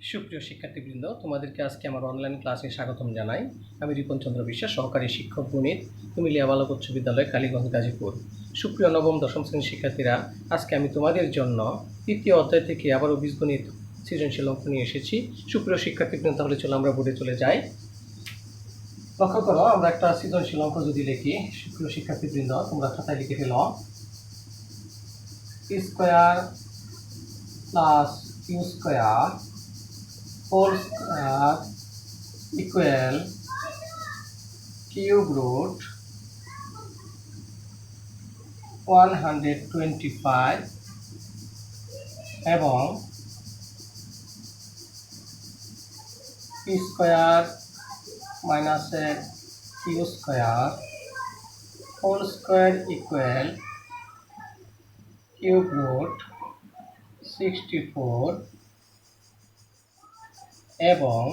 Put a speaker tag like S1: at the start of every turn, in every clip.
S1: সুপ্রিয় শিক্ষার্থীবৃন্দ, তোমাদেরকে আজকে আমার অনলাইন ক্লাসে স্বাগতম জানাই। আমি রিপন চন্দ্র বিশ্বাস, সহকারী শিক্ষক গণিত, কুমিল্লা বালক উচ্চ বিদ্যালয়, কালীগঞ্জ, গাজীপুর। সুপ্রিয় নবম দশম শ্রেণীর শিক্ষার্থীরা, আজকে আমি তোমাদের জন্য তৃতীয় অধ্যায় থেকে আবারও বীজগণিত সৃজনশীল অঙ্ক নিয়ে এসেছি। সুপ্রিয় শিক্ষার্থীবৃন্দ, তাহলে চলো আমরা বোর্ডে চলে যাই। লক্ষ্য করো, আমরা একটা সৃজনশীল অঙ্ক যদি লিখি, সুপ্রিয় শিক্ষার্থীবৃন্দ তোমরা খাতায় লিখে ফেলো। P square plus q square whole square equal cube root 125 এবং p square minus q square whole square equal cube root 64 এবং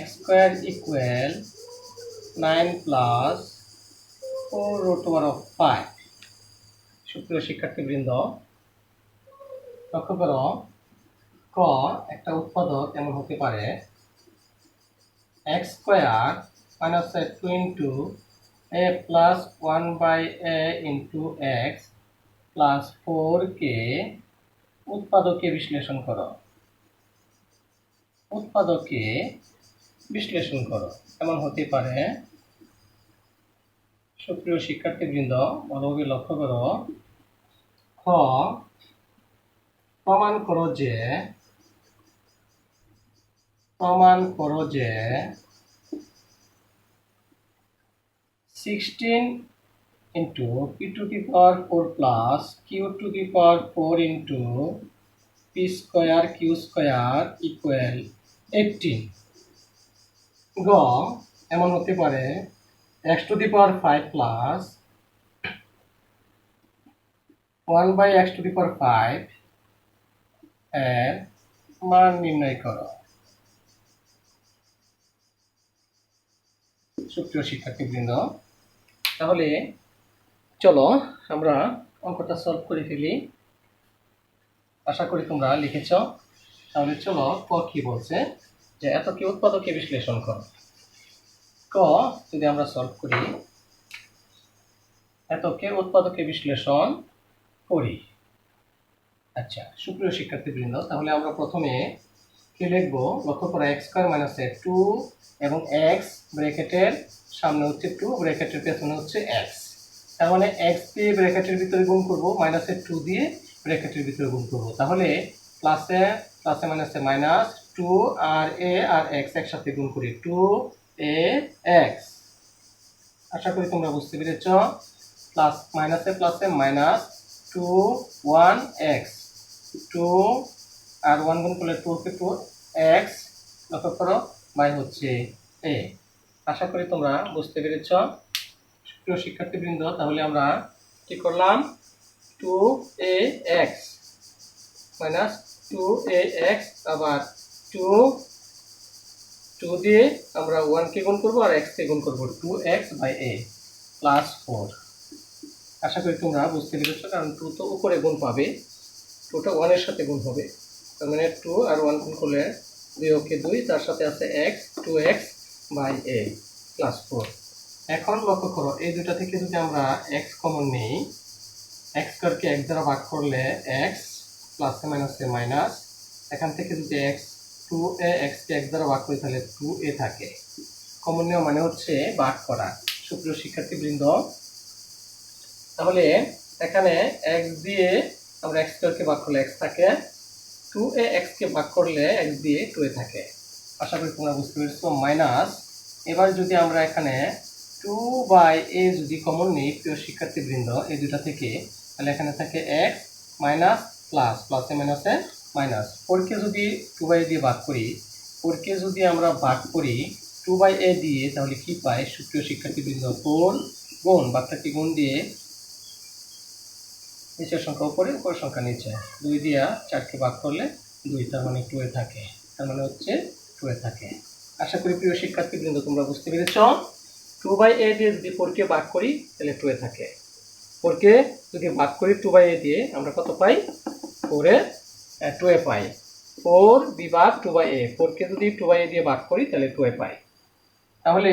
S1: x square equal 9 plus 4 root over of 5। সুপ্রিয় শিক্ষার্থীবৃন্দ, লক্ষ্য করো, ক একটা উৎপাদক এমন হতে পারে x square minus 2 into a plus 1 by a into x plus 4কে উৎপাদকে বিশ্লেষণ করো। উৎপাদকে বিশ্লেষণ করো এমন হতে পারে। সুপ্রিয় শিক্ষার্থীবৃন্দ, ভালোভাবে লক্ষ্য করো, খ প্রমাণ করো যে 16 into p to the power 4 plus q to the power 4 into p square q square equal 18। গ এমন হতে পারে x to the power 5 plus 1 by x to the power 5 এর মান নির্ণয় করো। সুপ্রিয় শিক্ষার্থীবৃন্দ, তাহলে চলো আমরা অঙ্কটা সলভ করে ফেলি। আশা করি তোমরা লিখেছ। তাহলে চলো, ক কি বলছে যে এতকে উৎপাদকে বিশ্লেষণ করো। ক যদি আমরা সলভ করি, এতকে উৎপাদকে বিশ্লেষণ করি। আচ্ছা সুপ্রিয় শিক্ষার্থীবৃন্দ, তাহলে আমরা প্রথমে কি লিখবো? লক্ষ্য করো, এক্স স্কয়ার মাইনাস 2 এবং এক্স ব্র্যাকেটের সামনে হচ্ছে 2, ব্র্যাকেটের পেছনে হচ্ছে এক্স। তার মানে এক্স দিয়ে ব্র্যাকেটের ভিতরে গুণ করবো, মাইনাসের 2 দিয়ে ব্র্যাকেটের ভিতরে গুণ করবো। তাহলে প্লাসে মাইনাসে মাইনাস 2 আর এ আর এক্স একসাথে গুণ করি, 2a x। আশা করি তোমরা বুঝতে পেরেছ। প্লাস মাইনাসে প্লাসে মাইনাস 2 1 x, 2 আর 1 গুণ করলে 2 কে 2 x, লক্ষ্য করো, বাই হচ্ছে a। আশা করি তোমরা বুঝতে পেরেছ। প্রিয় শিক্ষার্থীবৃন্দ, তাহলে আমরা কি করলাম? 2ax মাইনাস 2ax, আবার 2 দিয়ে আমরা 1 কে গুণ করবো আর x কে গুণ করবো, 2x বাই a প্লাস 4। আশা করি তোমরা বুঝতে পেরেছো, কারণ 2 তো উপরে গুণ পাবে, 2টা 1 এর সাথে গুণ হবে। তার মানে 2 আর 1 গুণ করলে 2 কে 2, তার সাথে আছে x, 2x by a plus 4। এখন লক্ষ্য করো, এই দুটা থেকে যদি আমরা x কমন নিই, x স্কয়ারকে x দ্বারা ভাগ করলে x, প্লাসে মাইনাসে মাইনাস, এখান থেকে যদি x 2a x কে x দ্বারা ভাগ করি তাহলে 2a থাকে। কমন নেওয়া মানে হচ্ছে ভাগ করা। সুপ্রিয় শিক্ষার্থীবৃন্দ, তাহলে এখানে x দিয়ে আমরা x স্কয়ারকে ভাগ করলে x থাকে, 2a x কে ভাগ করলে x দিয়ে 2a থাকে। আশা করি তোমরা বুঝতে পেরেছো। মাইনাস, এবার যদি আমরা এখানে 2 বাই a যদি কমন নিই, প্রিয় শিক্ষার্থীবৃন্দ, এই দুটা থেকে, তাহলে এখানে থাকে x মাইনাস প্লাস, প্লাসে মাইনাসে মাইনাস। 4কে যদি 2 বাই a দিয়ে ভাগ করি, 4কে যদি আমরা ভাগ করি 2 বাই a দিয়ে, তাহলে কি পাই? সুপ্রিয় শিক্ষার্থীবৃন্দ, 4 গুণ, বাক্যটি গুণ দিয়ে নিচের সংখ্যা উপরে, উপরের সংখ্যা নিচে, 2 দিয়ে 4কে ভাগ করলে 2, তার মানে 2a থাকে। তার মানে হচ্ছে 2a থাকে। আশা করি প্রিয় শিক্ষার্থীবৃন্দ তোমরা বুঝতে পেরেছ। 2 বাই a দিয়ে যদি 4কে ভাগ করি তাহলে 2a থাকে। 4কে যদি ভাগ করি 2 বাই a দিয়ে, আমরা কত পাই? 2a পাই। ফোর বিভাগ 2/a, 4কে যদি 2/a দিয়ে ভাগ করি তাহলে 2a পাই। তাহলে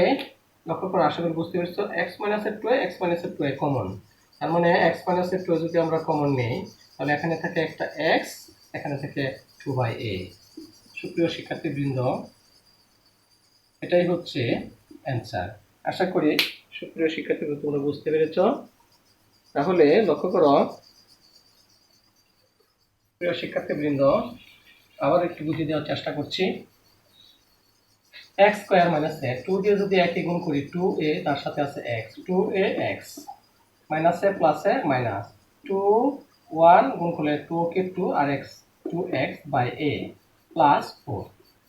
S1: লক্ষ্য করো, আশা করি বুঝতে পেরেছো, x মাইনাসের 2a, x মাইনাসের 2a কমন। তার মানে x মাইনাসের 2a যদি আমরা কমন নেই তাহলে এখানে থাকে একটা x, এখানে থাকে 2/a। সুপ্রিয় শিক্ষার্থীবৃন্দ, এটাই হচ্ছে অ্যান্সার। আশা করি সুপ্রিয় শিক্ষার্থীবৃন্দ তোমরা বুঝতে পেরেছো। তাহলে লক্ষ্য করো প্রিয় শিক্ষার্থীবৃন্দ, আবার একটু বুঝিয়ে দেওয়ার চেষ্টা করছি। x স্কয়ার মাইনাস a, 2 দিয়ে যদি একে গুণ করি 2a, তার সাথে আছে x, 2a x minus a plus a minus 2 1 গুণ করলে 2 কে 2 আর x 2x by a plus 4।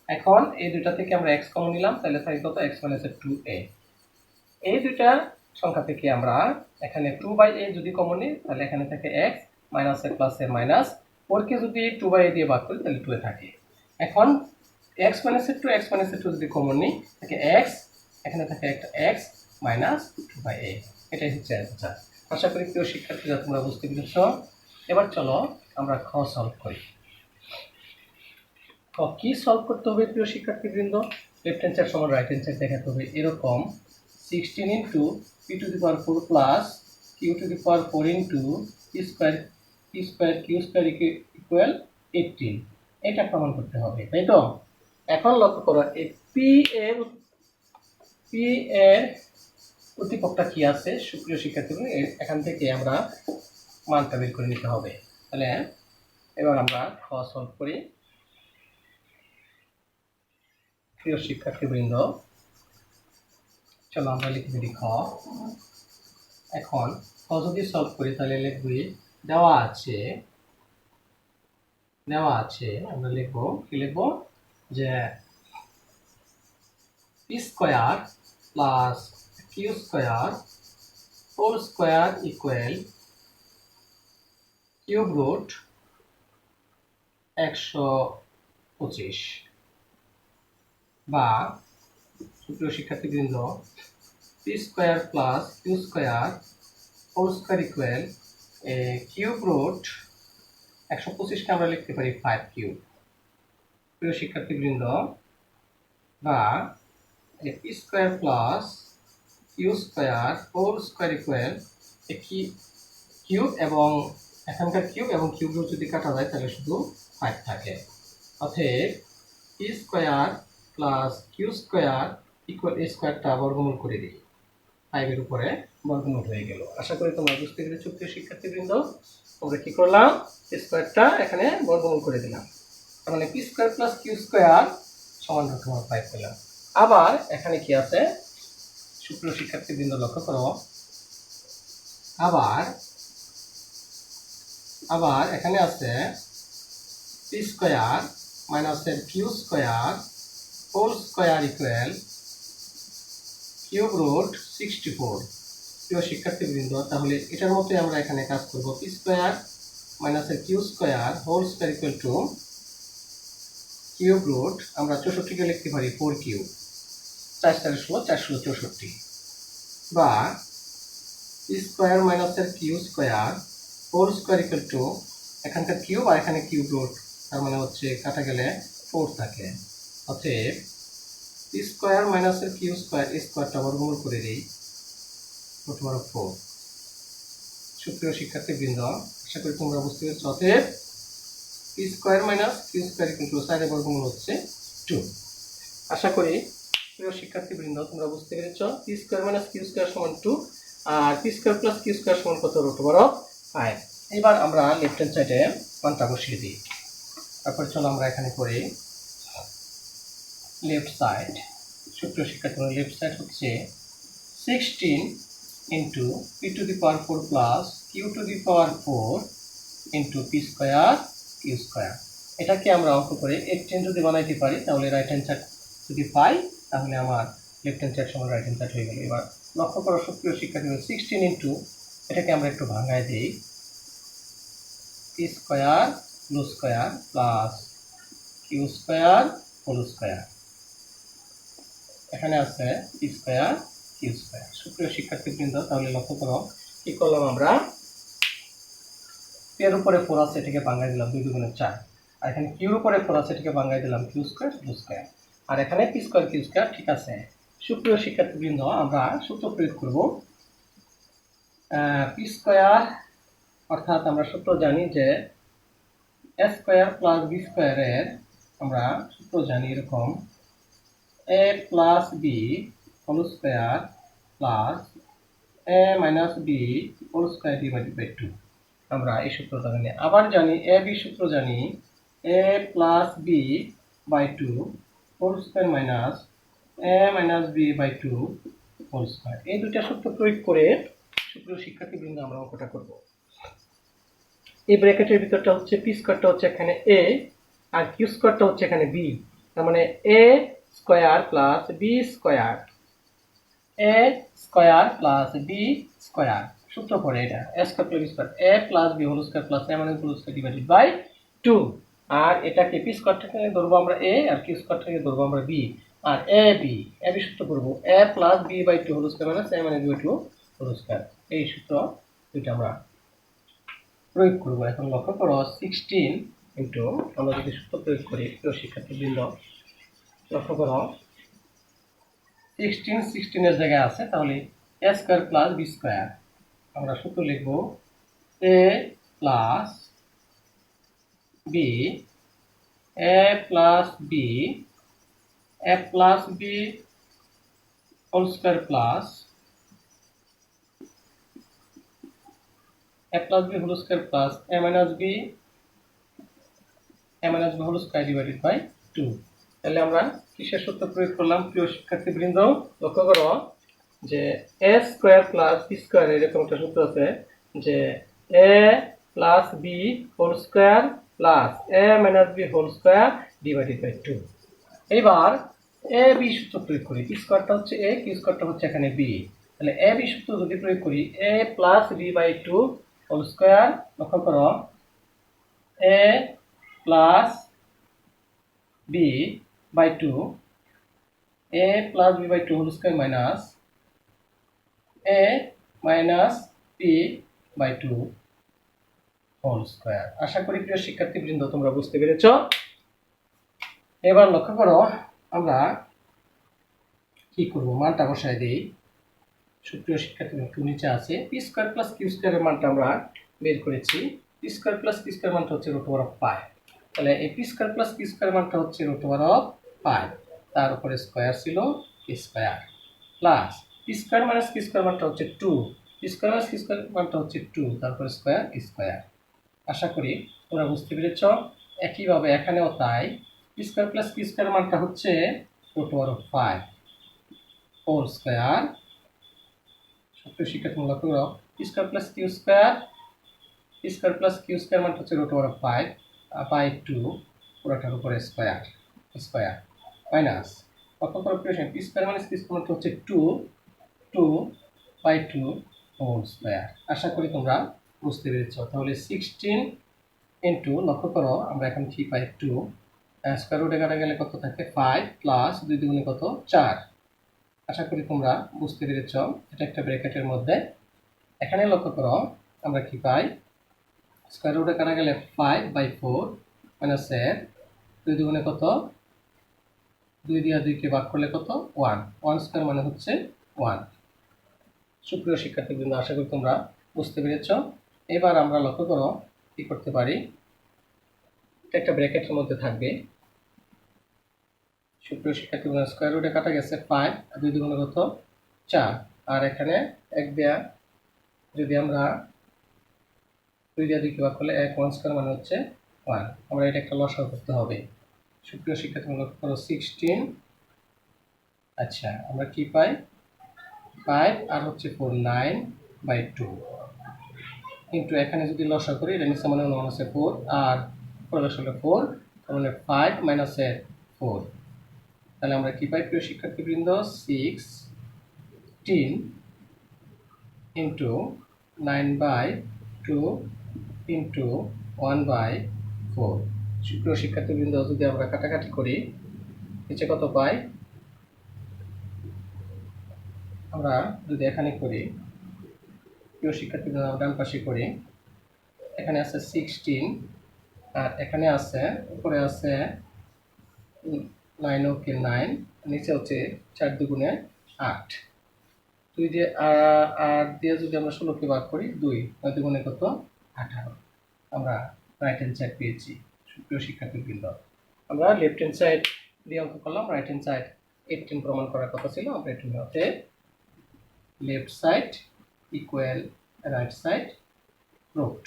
S1: এখন এই দুইটা থেকে আমরা x কমন নিলাম, তাহলে থাকে কত, x মাইনাস 2a। এই দুইটা সংখ্যা থেকে আমরা এখানে 2/a যদি কমন নিই তাহলে এখানে থাকে x minus a plus a minus 4 কে যদি 2/a দিয়ে ভাগ করি তাহলে 2 থাকে। এখন x মাইনাস 2, x মাইনাস 2 যদি কমন নিই থাকে x, এখানে থাকে একটা x মাইনাস 2/a। এটাই হচ্ছে অ্যান্সার। আশা করি প্রিয় শিক্ষার্থীরা তোমরা বুঝতে পেরেছ। এবার চলো আমরা খ সলভ করি। খ কি সলভ করতে হবে প্রিয় শিক্ষার্থীবৃন্দ? লেফট হ্যান্ড সাইড সমান রাইট হ্যান্ড সাইড দেখাতে হবে। এরকম 16 into p two the power 4 plus q two the power 4 into p square q square equal 18, এটা প্রমাণ করতে হবে, তাই তো? এখন লক্ষ্য করো এই p এর উদ্দীপকটা কি আছে সুপ্রিয় শিক্ষার্থীবৃন্দ, এখান থেকে আমরা মানটা বের করে নিতে হবে। তাহলে এবার আমরা খ সলভ করি। প্রিয় শিক্ষার্থীবৃন্দ, চলো আমরা লিখে দিই খ। এখন খ যদি সলভ করি তাহলে লিখবি দেওয়া আছে আমরা লিখবো কি, লিখবো যে p square plus q square whole square equal cube root 125, বা সুপ্রিয় শিক্ষার্থীবৃন্দ p square plus q square whole square equal cube root 125কে আমরা লিখতে পারি 5 কিউব। প্রিয় শিক্ষার্থীবৃন্দ, বা p square plus q square whole square equal cube, এবং এখানকার কিউব এবং কিউব রুট যদি কাটা যায় তাহলে শুধু 5 থাকে। অতএব p square plus q square equal a স্কয়ারটা বর্গমূল করে দিই, 5 এর উপরে বর্গমূল হয়ে গেল। আশা করি তোমরা বুঝতে পেরেছো প্রিয় শিক্ষার্থীবৃন্দ। আমরা কি করলাম, স্কয়ারটা এখানে বর্গমূল করে দিলাম, তার মানে p square plus q square সমান আমরা 5 পেলাম। আবার এখানে কি আছে সুপ্রিয় শিক্ষার্থীবৃন্দ, লক্ষ্য করো, আবার এখানে আছে p square minus q square whole square equal cube root 64। প্রিয় শিক্ষার্থীবৃন্দ, তাহলে এটার মতোই আমরা এখানে কাজ করব। p square minus q square whole square equal to cube root, আমরা 64কে লিখতে পারি 4 কিউব, 4 4 16 4 16 64, বা p square minus q square whole square equal to, এখানকার কিউব আর এখানে কিউব রুট, তার মানে হচ্ছে কাটা গেলে 4 থাকে। অতএব p square minus q square স্কয়ারটা বর্গমূল করে দিই, রুট ওভার 4। সুপ্রিয় শিক্ষার্থীবৃন্দ, আশা করি তোমরা বুঝতে পেরেছো। অতএব p square minus q square equal two 4 এর বর্গমূল হচ্ছে 2। আশা করি প্রিয় শিক্ষার্থীবৃন্দ তোমরা বুঝতে পেরেছো। p square minus q square সমান 2, আর p square plus q square সমান কত, রুট ওভার 5। এবার আমরা লেফট হ্যান্ড সাইডে মানটা বসিয়ে দিই। তারপর চলো আমরা এখানে করি লেফট সাইড। সুপ্রিয় শিক্ষার্থীবৃন্দ, লেফট সাইড হচ্ছে 16 into p two the power 4 plus q two the power 4 into p square q square. এটাকে আমরা অঙ্ক করে 18 যদি বানাইতে পারি তাহলে রাইট হ্যান্ড সাইড যদি পাই তাহলে আমার লেফট হ্যান্ড সাইড সমান রাইট হ্যান্ড সাইড হয়ে গেল। এবার লক্ষ্য করো সুপ্রিয় শিক্ষার্থীবৃন্দ, 16 ইন্টু এটাকে আমরা একটু ভাঙায় দিই, p square whole square plus q square whole square, এখানে আছে p স্কয়ার q স্কয়ার। সুপ্রিয় শিক্ষার্থীবৃন্দ, তাহলে লক্ষ্য করো কি করলাম, আমরা এর উপরে 4 আছে, এটাকে ভাঙায় দিলাম, 2 2 4, আর এখানে কিউর উপরে 4 আছে, এটাকে ভাঙাই দিলাম কিউ স্কয়ার, আর এখানে পি স্কয়ার কিউ স্কয়ার। ঠিক আছে, সুপ্রিয় শিক্ষার্থীবৃন্দ, আমরা সূত্র প্রয়োগ করব। পি স্কয়ার অর্থাৎ আমরা সূত্র জানি যে এ স্কয়ার প্লাস বি স্কয়ারের আমরা সূত্র জানি এরকম, a plus b whole square plus a minus b whole square divided by 2। আমরা এই সূত্রটা জানি। আবার জানি এ বি সূত্র জানি, a plus b by 2 whole square minus a minus b by 2 whole square. এই দুইটা সূত্র প্রয়োগ করে সুপ্রিয় শিক্ষার্থীবৃন্দ আমরা অঙ্কটা করব। এই ব্র্যাকেটের ভিতরটা হচ্ছে পি স্কয়ারটা হচ্ছে এখানে এ, আর কিউ স্কয়ারটা হচ্ছে এখানে বি। তার মানে a square plus b square, a square plus b square. সূত্র পড়ে এটা, a square plus b square, a plus b whole square plus a minus b whole square divided by 2। আর এটাকে পি স্কয়ারটাকে ধরবো আমরা এ, আর কিউ স্কয়ারটাকে ধরবো আমরা বি। আর এ b সূত্র করবো, a plus b by 2 whole square minus a minus b by 2 whole square. এই সূত্র দুইটা আমরা প্রয়োগ করবো। এখন লক্ষ্য করো 16 ইন্টু, আমরা যদি সূত্র প্রয়োগ করি প্রিয় শিক্ষার্থীবৃন্দ, লক্ষ্য করো 16 এর জায়গায় আছে, তাহলে a square plus b square. আমরা সূত্র লিখব a plus b, a plus b, a plus b whole square plus a plus b whole square plus a minus b whole square divided by 2। তাহলে আমরা কিসের সূত্র প্রয়োগ করলাম প্রিয় শিক্ষার্থীবৃন্দ? লক্ষ্য করো যে a square plus b square, এরকম একটা সূত্র আছে যে a plus b whole square plus a minus b whole square divided by 2। এবার এ বি সূত্র প্রয়োগ করি, পি স্কয়ারটা হচ্ছে এ, কিউ স্কয়ারটা হচ্ছে এখানে বি। তাহলে এ বি সূত্র যদি প্রয়োগ করি, a plus b by 2 whole square, লক্ষ্য করো a plus b by 2, a plus b by 2 whole square minus a minus b by 2 whole square. আশা করি প্রিয় শিক্ষার্থীবৃন্দ তোমরা বুঝতে পেরেছ। এবার লক্ষ্য করো আমরা কি করব, মানটা বসায় দিই। সুপ্রিয় শিক্ষার্থীবৃন্দ, একটু নিচে আছে পি স্কয়ার প্লাস কিউ স্কয়ারের মানটা আমরা বের করেছি। P square plus Q square মানটা হচ্ছে রুট ওভার অফ পাই। তাহলে এই P square plus Q square মানটা হচ্ছে রুট ওভার অফ পাই, তার উপরে স্কয়ার ছিল square, plus P square minus Q square মানটা হচ্ছে 2, P square minus Q square মানটা হচ্ছে 2, তারপরে স্কয়ার স্কয়ার। আশা করি তোমরা বুঝতে পেরেছ। একইভাবে এখানেও তাই, P square plus Q square মানটা হচ্ছে root over of 5 whole square. সূত্র শিক্ষার্থী লক্ষ্য করো, P square plus Q square মানটা হচ্ছে রুট ওভার অফ 5 বাই 2 পুরোটার উপরে স্কয়ার মাইনাস, লক্ষ্য করো P square minus Q square মানটা হচ্ছে 2 বাই 2 হোল স্কয়ার। আশা করি তোমরা বুঝতে পেরেছ। তাহলে 16 ইন্টু, লক্ষ্য করো আমরা এখন কি পাই 2, স্কয়ার রুটে কাটা গেলে কত থাকে 5 প্লাস 2 দুগুণে কত 4। আশা করি তোমরা বুঝতে পেরেছ। এটা একটা ব্র্যাকেটের মধ্যে। এখানে লক্ষ্য করো আমরা কি পাই, স্কয়ার রুটে কাটা গেলে 5 বাই 4 মাইনাস 2 দুগুণে কত, 2 দিয়ে 2কে ভাগ করলে কত 1 স্কয়ার মানে হচ্ছে 1। সুপ্রিয় শিক্ষার্থীবৃন্দ, আশা করি তোমরা বুঝতে পেরেছ। এবার আমরা লক্ষ্য করো কি করতে পারি, এটা একটা ব্র্যাকেটের মধ্যে থাকবে। সুপ্রিয় শিক্ষার্থীবৃন্দ, স্কয়ার রুটে কাটা গেছে 5 আর 2 দুগুণে কত 4, আর এখানে 1 দেয়া যদি আমরা 2 দিয়ে 2কে ভাগ করলে 1 স্কয়ার মানে হচ্ছে 1। আমরা এটা একটা লসাগু করতে হবে। সুপ্রিয় শিক্ষার্থীবৃন্দ, লক্ষ্য করো 16, আচ্ছা আমরা কি পাই 5 আর হচ্ছে 4 9 বাই 2 কিন্তু এখানে যদি লসাগু করি, এটা নিচে মানে হচ্ছে 4 আর পরে আসলে 4, তার মানে 5 মাইনাস 4। তাহলে আমরা কি পাই প্রিয় শিক্ষার্থীবৃন্দ, 16 ইন্টু 9 বাই 2 ইন্টু 1 বাই 4। সুপ্রিয় শিক্ষার্থীবৃন্দ, যদি আমরা কাটাকাটি করি নিচে কত পাই, আমরা যদি এখানে করি প্রিয় শিক্ষার্থীবৃন্দ, ডান পাশে করি, এখানে আছে 16 আর এখানে আছে উপরে আছে 9 ওকে 9, নিচে হচ্ছে 4 দুগুণে 8। 2 দিয়ে 8 দিয়ে যদি আমরা 16কে ভাগ করি 2, 9 দুগুণে কত 18। আমরা রাইট হ্যান্ড সাইড পেয়েছি। সুপ্রিয় শিক্ষার্থীবৃন্দ, আমরা লেফট হ্যান্ড সাইড দিয়ে অঙ্ক করলাম, রাইট হ্যান্ড সাইড 18 প্রমাণ করার কথা ছিল। আমরা 18 হতে left side equal right side proved.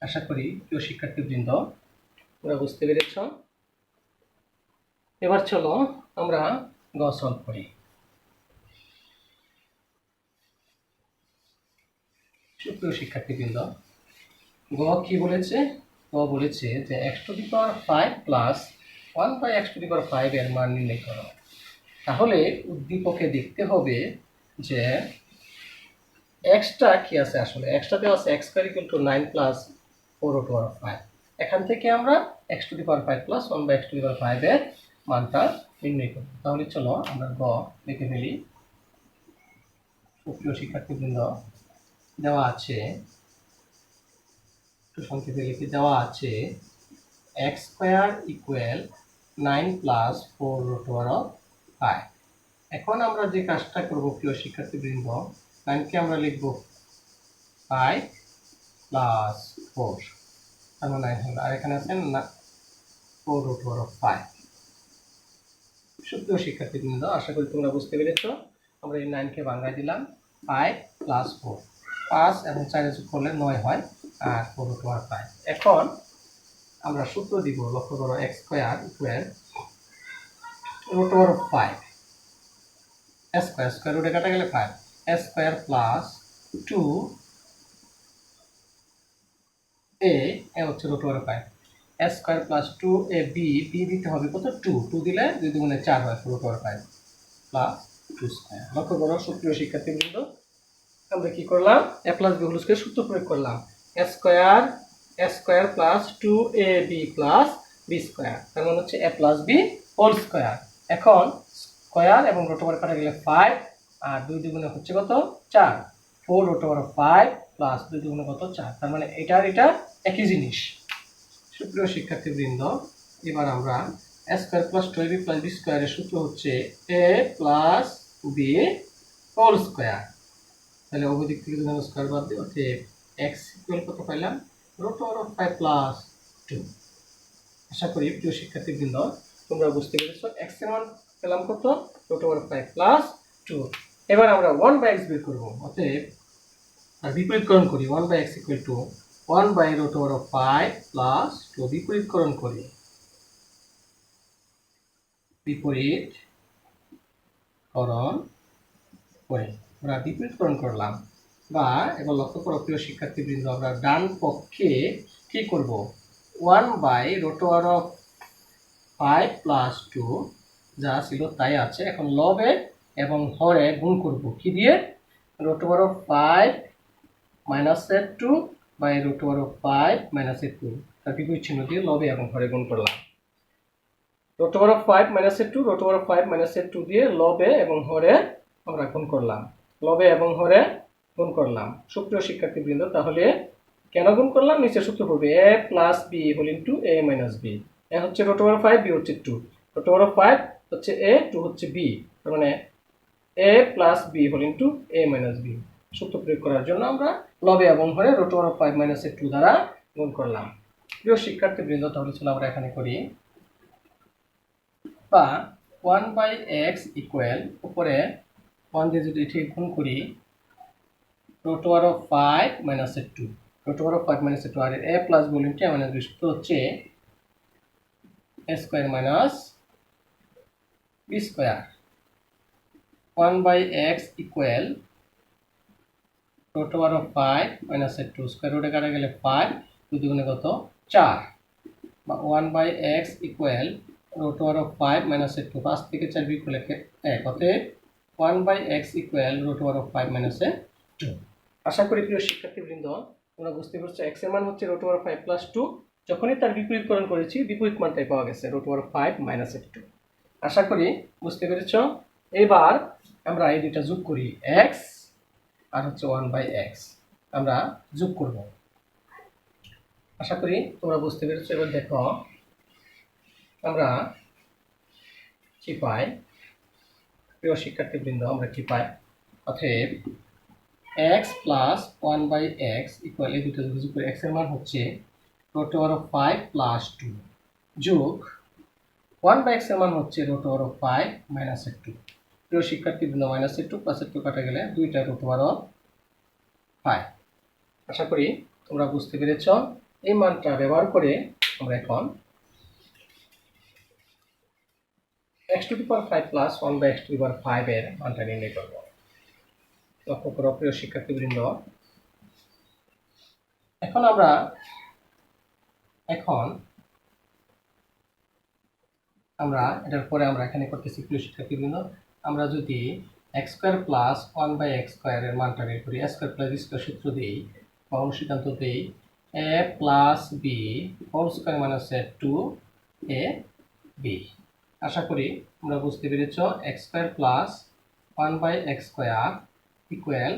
S1: আশা করি প্রিয় শিক্ষার্থীবৃন্দ তোমরা বুঝতে পেরেছ। এবার চলো আমরা গ সলভ করি। সুপ্রিয় শিক্ষার্থীবৃন্দ, গ কি বলেছে? গ বলেছে যে x⁵ প্লাস 1/x⁵ এর মান নির্ণয় করো। তাহলে উদ্দীপকে দেখতে হবে যে এক্সটা কি আছে। আসলে এক্সটাতে আছে x² = 9 প্লাস 4√5। এখান থেকে আমরা x⁵ প্লাস 1/x⁵ এর মানটা নির্ণয় করব। তাহলে চলো আমরা গ লিখে ফেলি। সুপ্রিয় শিক্ষার্থীবৃন্দ, দেওয়া আছে, একটু সংক্ষেপে লিখে দেওয়া আছে x² = 9 প্লাস 4√5। এখন আমরা যে কাজটা করব প্রিয় শিক্ষার্থীবৃন্দ, 9কে আমরা লিখব 5 প্লাস 4, তার মানে 9 হলো। আর এখানে আছে 4√5। সুপ্রিয় শিক্ষার্থীবৃন্দ, আশা করি তোমরা বুঝতে পেরেছ। আমরা এই 9কে ভাঙায় দিলাম 5 প্লাস 4, 5 এবং 4 যোগ করলে 9 হয়, আর 4√5। এখন আমরা সূত্র দিব, লক্ষ্য করো, x² = √5, স্কয়ার রুটে কাটা গেলে 5, স্কয়ার প্লাস 2a হচ্ছে √5, স্কয়ার প্লাস 2ab, b দিতে হবে কত 2, 2 দিলে 2 দুগুণে 4 হয়, √5 প্লাস 2 স্কয়ার। লক্ষ্য করো সুপ্রিয় শিক্ষার্থীবৃন্দ, আমরা কি করলাম? a plus b whole square সূত্র প্রয়োগ করলাম। Square plus 2ab plus b square, তার মানে হচ্ছে a plus b whole square. এখন স্কয়ার এবং √5 কাটা গেলে 5, আর 2 দুগুণে হচ্ছে কত 4, 4√5 প্লাস 2 দুগুণে কত 4, তার মানে এটা একই জিনিস। সুপ্রিয় শিক্ষার্থীবৃন্দ, এবার আমরা square plus 2ab plus b স্কয়ারের সূত্র হচ্ছে a plus b whole square. তাহলে উভয় দিক থেকে যদি আমরা স্কয়ার বাদ দিই, অর্থাৎ x = কত পাইলাম √5 প্লাস 2। আশা করি প্রিয় শিক্ষার্থীবৃন্দ তোমরা বুঝতে পেরেছো। x এর মান পেলাম কত √5 প্লাস 2। এবার আমরা 1/x বের করব, অতএব আর বিপরীতকরণ করি। 1/x = 1/√5 plus 2। বিপরীতকরণ করি, আমরা বিপরীতকরণ করলাম। বা এবার লক্ষ্য করো প্রিয় শিক্ষার্থীবৃন্দ, আমরা ডান পক্ষে কি করব? 1/√5 প্লাস 2 যা ছিল তাই আছে। এখন লবে এবং হরে গুণ করব কি দিয়ে? √5 - 2 √5 - 2, তার বিপরীত চিহ্ন দিয়ে লবে এবং হরে গুণ করলাম। √5 - 2 √5 - 2 দিয়ে লবে এবং হরে আমরা গুণ করলাম। লবে এবং হরে গুণ করলাম। সুপ্রিয় শিক্ষার্থীবৃন্দ, তাহলে কেন গুণ করলাম? নিচে সূত্র পড়বে a plus b whole into a minus b। a হচ্ছে √5, b হচ্ছে 2, √5 হচ্ছে a, 2 হচ্ছে b, তার মানে a plus b whole into a minus b। সূত্র প্রয়োগ করার জন্য আমরা লবে এবং হরে √5 - 2 দ্বারা গুণ করলাম। প্রিয় শিক্ষার্থীবৃন্দ, তাহলে চলো আমরা এখানে করি। বা 1/x ইকুয়াল, উপরে 1 দিয়ে যদি এটি গুণ করি √5 - 2, √5 - 2, আর a plus b into a minus b সূত্র হচ্ছে a square minus b square. 1/x equal √5 - 2, square রুটে কাটা গেলে 5, 2 দুগুণে কত 4। বা 1/x ইকুয়াল √5 - 2, 5 থেকে 4 বিয়োগ করলে 1, অতএব 1/x ইকুয়াল √5 - 2। আশা করি প্রিয় শিক্ষার্থীবৃন্দ তোমরা বুঝতে পারছো। x এর মান হচ্ছে √5 প্লাস 2, যখনই তার বিপরীতকরণ করেছি বিপরীত মানটাই পাওয়া গেছে √5 - 2। আশা করি বুঝতে পেরেছ। এবার আমরা এই দুইটা যোগ করি, x আর হচ্ছে 1/x। আমরা যোগ করব। আশা করি তোমরা বুঝতে পেরেছো। এবার দেখো আমরা কি পাই, প্রিয় শিক্ষার্থীবৃন্দ, আমরা কি পাই? অতএব x প্লাস 1/x ইকুয়াল, এই দুটো যোগ করে x এর মান হচ্ছে √5 প্লাস 2 যোগ 1/x এর মান হচ্ছে √5 মাইনাস 2। প্রিয় শিক্ষার্থীবৃন্দ, মাইনাস 2 প্লাস 2 কাটা গেলে 2টা √5। আশা করি তোমরা বুঝতে পেরেছ। এই মানটা ব্যবহার করে আমরা এখন x⁵ প্লাস 1/x⁵ এর মানটা নির্ণয় করব। লক্ষ্য করো প্রিয় শিক্ষার্থীবৃন্দ, এখন এটার পরে আমরা এখানে করতেছি প্রিয় শিক্ষার্থীবৃন্দ, আমরা যদি x² প্লাস 1/x² এর মানটা বের করি, a² প্লাস b² সূত্র দিই বা অনুসিদ্ধান্ত দিই, a plus b whole square minus 2ab। আশা করি তোমরা বুঝতে পেরেছ। x² plus 1/x² equal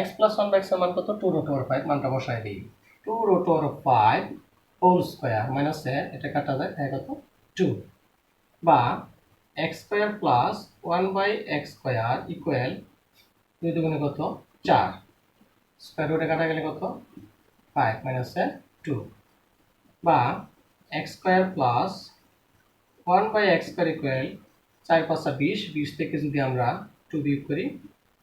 S1: x প্লাস 1/x এর মান কত? 2√5। মানটা বসায় দিই, 2√5 হোল স্কয়ার মাইনাস এটা কাটা যায়, তাই কত? 2 বা x² প্লাস 1/x² ইকুয়াল 2 দুগুণে কত? 4, স্কয়ার রুটে কাটা গেলে কত? 5 মাইনাস 2 বা x² প্লাস 1/x² ইকুয়াল 4 × 5 = 20, 20 থেকে যদি আমরা 2 বিয়োগ করি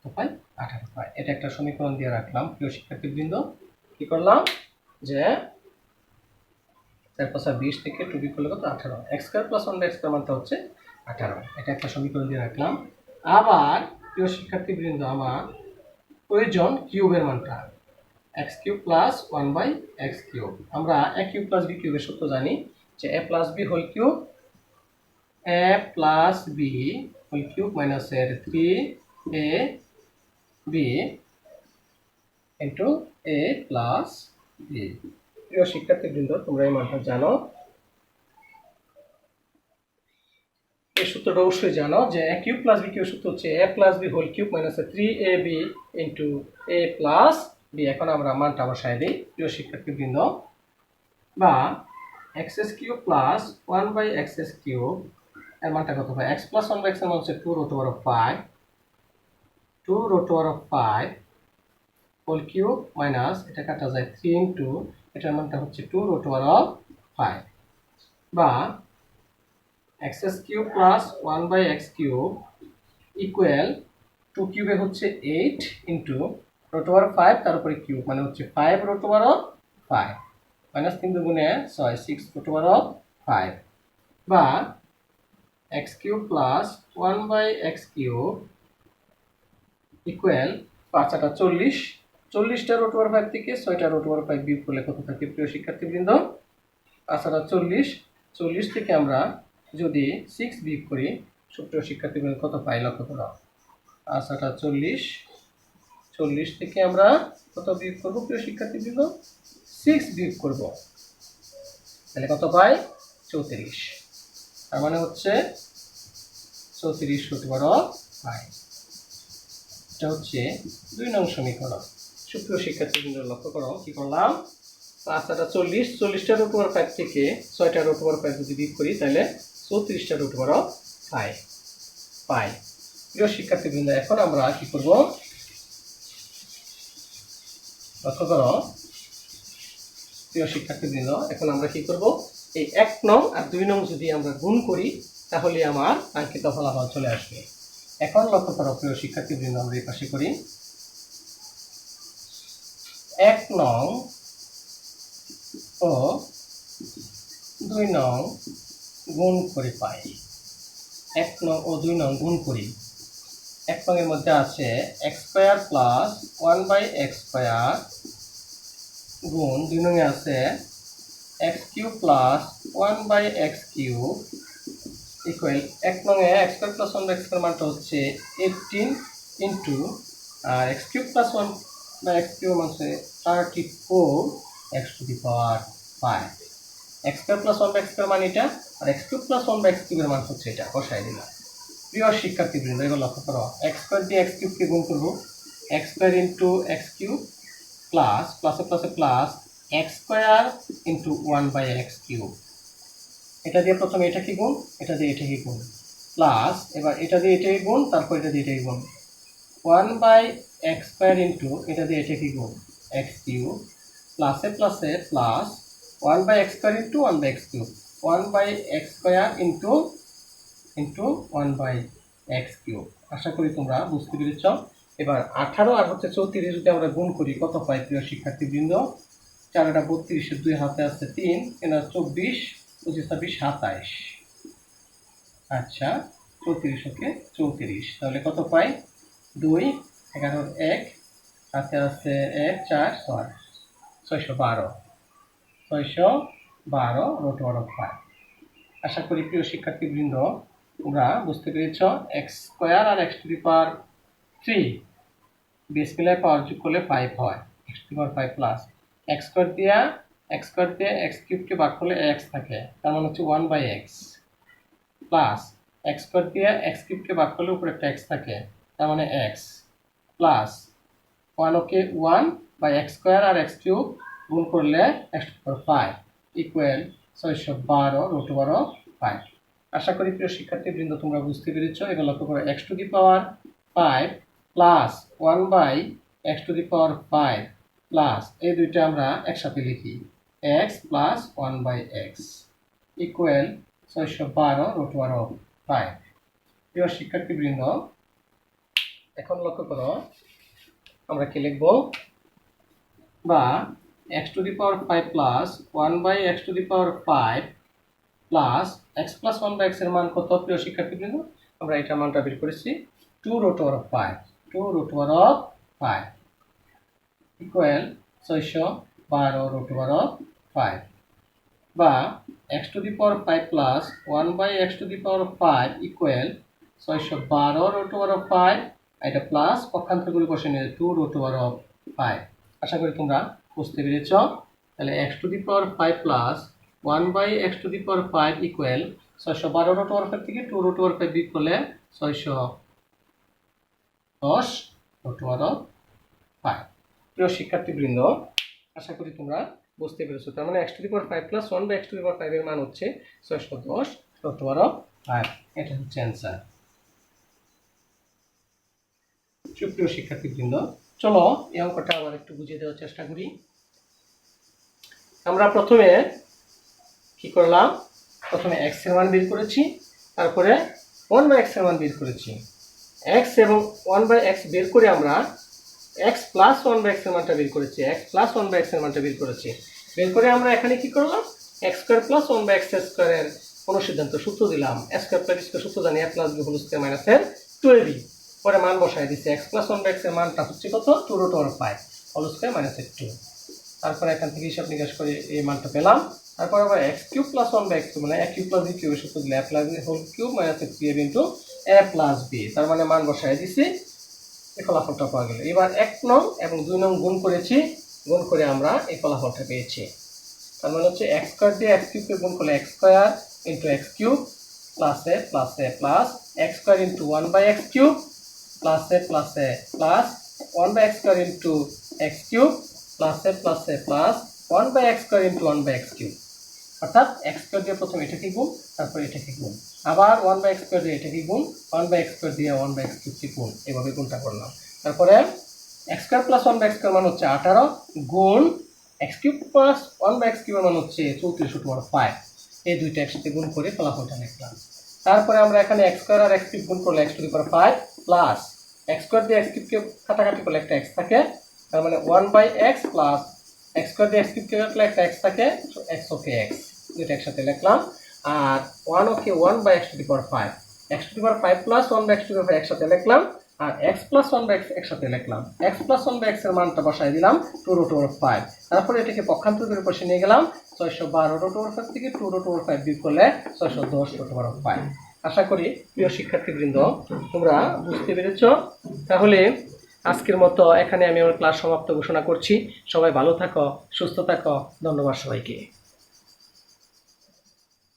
S1: তো পাই 18 পাই। এটা একটা সমীকরণ দিয়ে রাখলাম। প্রিয় শিক্ষার্থীবৃন্দ, কি করলাম যে 4 × 5 = 20 থেকে 2 বিয়োগ করলে কত? 18। x² প্লাস 1/x² মানটা হচ্ছে 18। এটা একটা সমীকরণ দিয়ে রাখলাম। আবার প্রিয় শিক্ষার্থীবৃন্দ, আমার প্রয়োজন কিউবের মানটা, x³ প্লাস 1/x³। আমরা a³ প্লাস b³ এর সূত্র জানি যে a plus b whole cube, a plus b whole cube minus 3ab into a plus b। প্রিয় শিক্ষার্থীবৃন্দ, তোমরা এই মানটা জানো, এই সূত্রটা অবশ্যই জানো যে a³ প্লাস b³ সূত্র হচ্ছে a plus b whole cube minus 3ab into a plus b। এখন আমরা মানটা বসাই দিই প্রিয় শিক্ষার্থীবৃন্দ, বা x³ প্লাস 1/x³ এর মানটা কত হয়? x প্লাস 1/x এর মান হচ্ছে 2√5 হোল কিউব মাইনাস এটা কাটা যায় 3 ইন্টু এটার মানটা হচ্ছে 2√5 বা x³ প্লাস 1/x³ ইকুয়াল 2 কিউবে হচ্ছে 8 ইন্টু √5 তার উপরে কিউব মানে হচ্ছে 5√5 মাইনাস 3 দুগুণে 6 6√5 বা x³ প্লাস 1/x³ ইকুয়াল 5 × 40, 40টা √5 থেকে 6টা √5 বিয়োগ করলে কত থাকে প্রিয় শিক্ষার্থীবৃন্দ? 5 × 40, 40 থেকে আমরা যদি 6 বিয়োগ করি সুপ্রিয় শিক্ষার্থীবৃন্দ কত পাই? লক্ষ্য করো, 5 × 40, 40 থেকে আমরা কত বিয়োগ করবো প্রিয় শিক্ষার্থীবৃন্দ? 6 বিয়োগ করব, তাহলে কত পাই? 34। তার মানে হচ্ছে 34√5। এটা হচ্ছে 2 নং সমীকরণ। সুপ্রিয় শিক্ষার্থীবৃন্দ, লক্ষ্য করো কি করলাম, 5 × 40, 40টা √5 থেকে 6টা √5 যদি বিয়োগ করি তাহলে 34টা √5 পাই। প্রিয় শিক্ষার্থীবৃন্দ, এখন আমরা কি করব? লক্ষ্য করো প্রিয় শিক্ষার্থীবৃন্দ, এখন আমরা কি করব? এই 1 নং আর 2 নং যদি আমরা গুণ করি তাহলে আমার কাঙ্ক্ষিত ফলাফল চলে আসবে। এখন লক্ষ্য করো প্রিয় শিক্ষার্থীবৃন্দ, আমরা এই পাশে করি 1 নং ও 2 নং গুণ করে পাই। 1 নং ও 2 নং গুণ করি। 1 নং এর মধ্যে আছে x² প্লাস 1/x² গুণ 2 নং এ আছে x³ প্লাস 1/x³ ইকুয়াল 1 নং এ x² প্লাস 1/x² মানটা হচ্ছে 18 ইন্টু আর x³ প্লাস 1/x³ মান হচ্ছে 34x⁵। x² প্লাস 1/x² মান এটা, আর x³ প্লাস 1/x³ এর মান হচ্ছে এটা, বসাই দিলাম। প্রিয় শিক্ষার্থীবৃন্দ, এগুলো লক্ষ্য করো, x² দিয়ে x³ কে গুণ করবো, x² ইন্টু x³ প্লাস প্লাসে প্লাসে plus X square into 1/x cube. এটা দিয়ে প্রথমে এটাকে গুণ, এটা দিয়ে এটাকে গুণ, প্লাস এবার এটা দিয়ে এটাকে গুণ, তারপর এটা দিয়ে এটাকে গুণ, 1/x স্কোয়ার ইন্টু এটা দিয়ে এটাকে গুণ এক্স কিউব, প্লাসে প্লাসে plus 1/x square into 1/x cube, 1/x square into 1/x cube. আশা করি তোমরা বুঝতে পেরেছ। এবার 18 আর হচ্ছে 34 যদি আমরা গুণ করি কত পাই প্রিয় শিক্ষার্থীবৃন্দ? 4 × 32, 2 হাতে আছে 3, 24, 25, 26, 27। আচ্ছা 34 ওকে 34, তাহলে কত পাই? 2, 11, 1 হাতে আছে 1, 4, 6, 612, 612 রুট ওভার 5। আশা করি প্রিয় শিক্ষার্থীবৃন্দ তোমরা বুঝতে পেরেছ। এক্স স্কোয়ার আর X to the power 3 base মিলায় পাওয়ার যোগ করলে 5 হয়, X to the power 5 plus X square দিয়ে এক্স কিউবকে ভাগ করলে এক্স থাকে, তার মানে হচ্ছে 1/x প্লাস এক্স স্কোয়ার দিয়ে এক্স কিউবকে ভাগ করলে উপরে একটা এক্স থাকে, তার মানে এক্স প্লাস 1 ওকে 1/x স্কোয়ার আর এক্স কিউব গুণ করলে X to the power 5 equal 612 root over 5। আশা করি প্রিয় শিক্ষার্থীবৃন্দ তোমরা বুঝতে পেরেছ। এবার লক্ষ্য করো X to the power 5 plus 1/x to the power 5 plus এই দুইটা আমরা একসাথে লিখি x প্লাস 1/x ইকুয়াল 612 রুট ওভার 5। প্রিয় শিক্ষার্থীবৃন্দ এখন লক্ষ্য করো আমরা কি লিখব? বা x to the power 5 plus 1/x to the power 5 plus x প্লাস 1/x এর মান কত প্রিয় শিক্ষার্থীবৃন্দ? আমরা এটা মানটা বের করেছি 2 root over 5, 2 root over 5 equal 612 root over 5। বা x to the power 5 plus 1/x to the power 5 equal 612 root over 5, এটা প্লাস পক্ষান্তরগুলো বসে নিয়ে 2 রুট ওভার 5। আশা করি তোমরা বুঝতে পেরেছ। তাহলে x to the power 5 plus 1/x to the power 5 equal 612 root over 5 থেকে 2 রুট ওভার 5 বিয়োগ করলে 610 রুট ওভার 5। প্রিয় শিক্ষার্থীবৃন্দ আশা করি তোমরা বুঝতে পেরেছো। তার মানে x to the power 5 plus 1/x to the power 5 এর মান হচ্ছে 610 রুট ওভার 5। এটা হচ্ছে অ্যান্সার। সুপ্রিয় শিক্ষার্থীবৃন্দ চলো এই অঙ্কটা আবার একটু বুঝিয়ে দেওয়ার চেষ্টা করি। আমরা প্রথমে কি করলাম? প্রথমে x এর মান বের করেছি, তারপরে 1/x এর মান বের করেছি। x এবং 1/x বের করে আমরা x প্লাস 1/x এর মানটা বের করেছি, x প্লাস 1/x এর মানটা বের করেছি। বের করে আমরা এখানে কি করলাম? x স্কয়ার প্লাস 1/x স্কয়ারের অনুসিদ্ধান্ত সূত্র দিলাম। a square plus b square সূত্র জানি a plus b whole square minus এর 2ab। পরে মান বসায় দিছি x প্লাস 1/x এর মানটা হচ্ছে কত? 2 root over 5 whole square minus এর 2। তারপরে এখান থেকে হিসাব নিকাশ করে এই মানটা পেলাম। তারপর আবার x কিউব প্লাস 1/x মানে a কিউব প্লাস b কিউবের সূত্র দিলে a plus b whole cube minus 3ab into a plus b, তার মানে মান বসায় দিছি, এই ফলাফলটা পাওয়া গেল। এবার 1 নং এবং 2 নং গুণ করেছি, গুণ করে আমরা এই ফলাফলটা পেয়েছি। তার মানে হচ্ছে x স্কয়ার দিয়ে x কিউবকে গুণ করলে x square into x cube plus a plus x square into 1/x cube plus a plus 1/x square into x cube plus a plus 1/x square into 1/x cube. অর্থাৎ x square দিয়ে প্রথমে এটাকে গুণ, তারপর এটাকে গুণ, আবার 1/x square দিয়ে এটাকে গুণ, 1/x স্কয়ার দিয়ে 1/x কিউবকে গুণ, এভাবে গুণটা করলাম। তারপরে x square plus 1/x square মান হচ্ছে 18 গুণ x কিউব প্লাস 1/x কিউবের মান হচ্ছে 34 রুট ওভার 5। এই দুইটা একসাথে গুণ করে ফলাফলটা লিখলাম। তারপরে আমরা এখানে x স্কয়ার আর x কিউব গুণ করলে x to the power 5 plus x square দিয়ে x কিউবকে কাটাকাটি করলে একটা x থাকে, তার মানে 1/x প্লাস x স্কয়ার দিয়ে x কিউবকে কাটলে একটা x থাকে, x ওকে x, দুইটা একসাথে লিখলাম। আর 1 ওকে 1/x to the power 5, x to the power 5 plus 1/x to the power 5 একসাথে লিখলাম, আর x প্লাস 1/x একসাথে লিখলাম। x প্লাস 1/x এর মানটা বসাই দিলাম 2 রুট ওভার 5। তারপরে এটাকে পক্ষান্তর করে পাশে নিয়ে গেলাম, 612 রুট ওভার 5 থেকে 2 রুট ওভার 5 বিয়োগ করলে 610 রুট ওভার 5। আশা করি প্রিয় শিক্ষার্থীবৃন্দ তোমরা বুঝতে পেরেছো। তাহলে আজকের মতো এখানে আমি আমার ক্লাস সমাপ্ত ঘোষণা করছি। সবাই ভালো থাকো, সুস্থ থাকো, ধন্যবাদ সবাইকে।